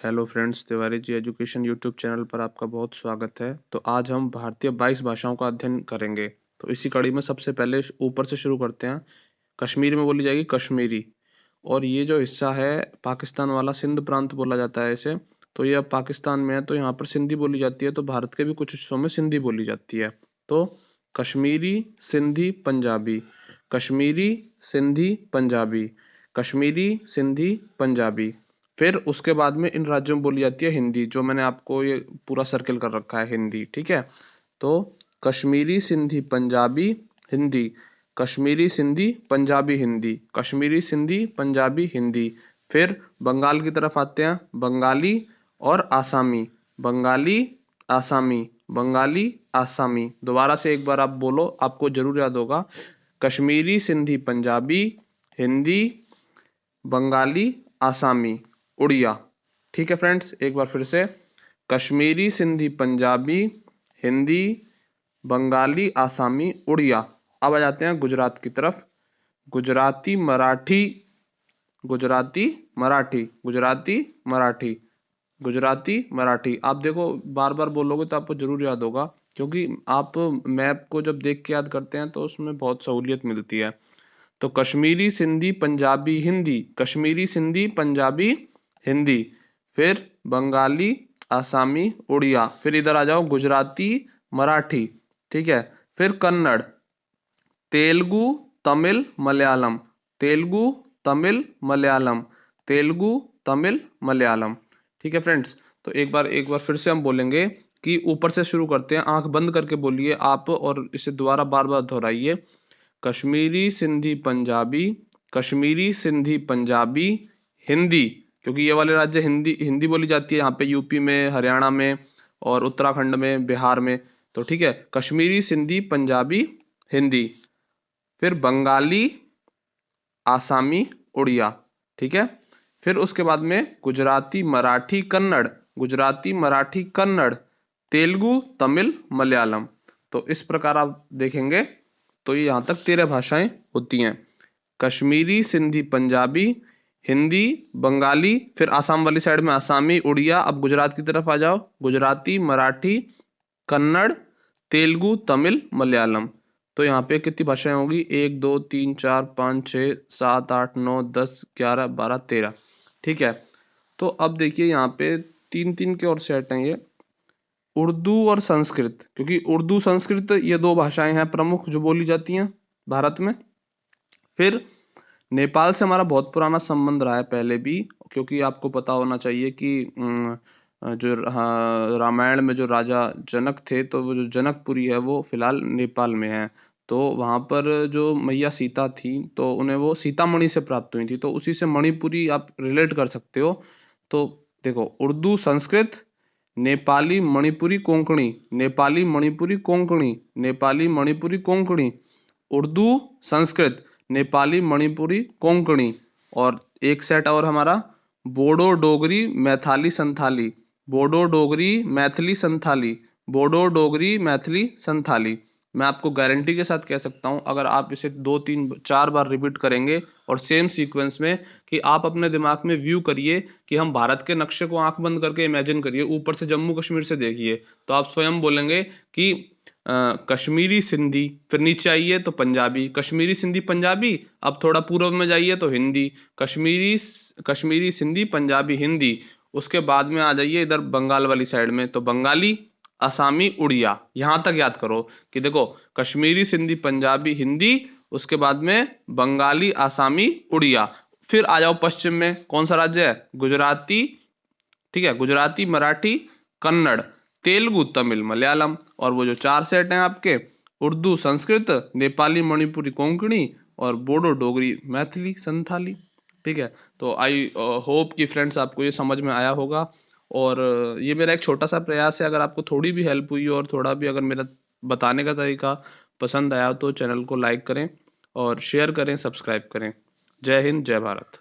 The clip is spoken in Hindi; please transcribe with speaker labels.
Speaker 1: Hello friends, Tiwari ji education YouTube channel पर आपका बहुत स्वागत है। तो आज हम भारतीय 22 भाषाओं का अध्ययन करेंगे। तो इसी कड़ी में सबसे पहले ऊपर से शुरू करते हैं। कश्मीर में बोली जाएगी कश्मीरी, और ये जो हिस्सा है पाकिस्तान वाला, सिंध प्रांत बोला जाता है इसे। तो ये अब पाकिस्तान में है, तो यहाँ पर सिंधी बोली जाती है। तो भारत के भी कुछ हिस्सों में सिंधी बोली जाती है। तो कश्मीरी, सिंधी, पंजाबी, कश्मीरी, सिंधी, पंजाबी, कश्मीरी, सिंधी, पंजाबी। फिर उसके बाद में इन राज्यों में बोली जाती है हिंदी, जो मैंने आपको ये पूरा सर्किल कर रखा है, हिंदी। ठीक है। तो कश्मीरी, सिंधी, पंजाबी, हिंदी, कश्मीरी, सिंधी, पंजाबी, हिंदी, कश्मीरी, सिंधी, पंजाबी, हिंदी। फिर बंगाल की तरफ आते हैं, बंगाली और आसामी, बंगाली, आसामी, बंगाली, आसामी। दोबारा से एक बार आप बोलो, आपको जरूर याद होगा। कश्मीरी, सिंधी, पंजाबी, हिंदी, बंगाली, आसामी, उड़िया। ठीक है फ्रेंड्स, एक बार फिर से। कश्मीरी, सिंधी, पंजाबी, हिंदी, बंगाली, आसामी, उड़िया। अब आ जाते हैं गुजरात की तरफ। गुजराती, मराठी, गुजराती, मराठी, गुजराती, मराठी, गुजराती, मराठी। आप देखो, बार बार बोलोगे तो आपको जरूर याद होगा, क्योंकि आप मैप को जब देख के याद करते हैं तो उसमें बहुत सहूलियत मिलती है। तो कश्मीरी, सिंधी, पंजाबी, हिंदी, कश्मीरी, सिंधी, पंजाबी, हिंदी। फिर बंगाली, आसामी, उड़िया। फिर इधर आ जाओ, गुजराती, मराठी। ठीक है। फिर कन्नड़, तेलुगु, तमिल, मलयालम, तेलुगु, तमिल, मलयालम, तेलुगु, तमिल, मलयालम। ठीक है फ्रेंड्स। तो एक बार फिर से हम बोलेंगे कि ऊपर से शुरू करते हैं। आंख बंद करके बोलिए आप, और इसे दोबारा बार बार दोहराइए। कश्मीरी, सिंधी, पंजाबी, कश्मीरी, सिंधी, पंजाबी, हिंदी। क्योंकि ये वाले राज्य हिंदी हिंदी बोली जाती है, यहाँ पे यूपी में, हरियाणा में और उत्तराखंड में, बिहार में। तो ठीक है, कश्मीरी, सिंधी, पंजाबी, हिंदी। फिर बंगाली, आसामी, उड़िया। ठीक है। फिर उसके बाद में गुजराती, मराठी, कन्नड़, गुजराती, मराठी, कन्नड़, तेलुगु, तमिल, मलयालम। तो इस प्रकार आप देखेंगे तो ये यहाँ तक 13 भाषाएं होती हैं। कश्मीरी, सिंधी, पंजाबी, हिंदी, बंगाली। फिर आसाम वाली साइड में आसामी, उड़िया। अब गुजरात की तरफ आ जाओ, गुजराती, मराठी, कन्नड़, तेलुगु, तमिल, मलयालम। तो यहाँ पे कितनी भाषाएं होगी? 1 2 3 4 5 6 7 8 9 10 11 12 13। ठीक है। तो अब देखिए, यहाँ पे तीन तीन के और सेट हैं ये, उर्दू और संस्कृत। क्योंकि उर्दू, संस्कृत ये दो भाषाएं हैं प्रमुख जो बोली जाती हैं भारत में। फिर नेपाल से हमारा बहुत पुराना संबंध रहा है पहले भी, क्योंकि आपको पता होना चाहिए कि जो रामायण में जो राजा जनक थे, तो वो जो जनकपुरी है वो फिलहाल नेपाल में है। तो वहां पर जो मैया सीता थी, तो उन्हें वो सीतामढ़ी से प्राप्त हुई थी, तो उसी से मणिपुरी आप रिलेट कर सकते हो। तो देखो, उर्दू, संस्कृत, नेपाली, मणिपुरी, कोंकणी, नेपाली, मणिपुरी, कोंकणी, नेपाली, मणिपुरी, कोंकणी, उर्दू, संस्कृत, नेपाली, मणिपुरी, कोंकणी। और एक सेट और हमारा, बोडो, डोगरी, मैथाली, संथाली, बोडो, डोगरी, मैथिली, संथाली, बोडो, डोगरी, मैथिली, संथाली। मैं आपको गारंटी के साथ कह सकता हूं, अगर आप इसे 2 3 4 बार रिपीट करेंगे और सेम सीक्वेंस में, कि आप अपने दिमाग में व्यू करिए कि हम भारत के नक्शे को आंख बंद करके इमेजिन करिए, ऊपर से जम्मू कश्मीर से देखिए, तो आप स्वयं बोलेंगे कि कश्मीरी, सिंधी। फिर नीचे आइए तो पंजाबी, कश्मीरी, सिंधी, पंजाबी। अब थोड़ा पूर्व में जाइए तो हिंदी, कश्मीरी, कश्मीरी, सिंधी, पंजाबी, हिंदी। उसके बाद में आ जाइए इधर बंगाल वाली साइड में, तो बंगाली, आसामी, उड़िया। यहां तक याद करो कि देखो, कश्मीरी, सिंधी, पंजाबी, हिंदी, उसके बाद में बंगाली, आसामी, उड़िया। फिर आ जाओ पश्चिम में, कौन सा राज्य है? गुजराती। ठीक है, गुजराती, मराठी, कन्नड़, तेलुगु, तमिल, मलयालम। और वो जो 4 सेट हैं आपके, उर्दू, संस्कृत, नेपाली, मणिपुरी, कोंकणी, और बोडो, डोगरी, मैथिली, संथाली। ठीक है। तो आई होप कि फ्रेंड्स आपको ये समझ में आया होगा। और ये मेरा एक छोटा सा प्रयास है। अगर आपको थोड़ी भी हेल्प हुई और थोड़ा भी अगर मेरा बताने का तरीका पसंद आया, तो चैनल को लाइक करें और शेयर करें, सब्सक्राइब करें। जय हिंद, जय भारत।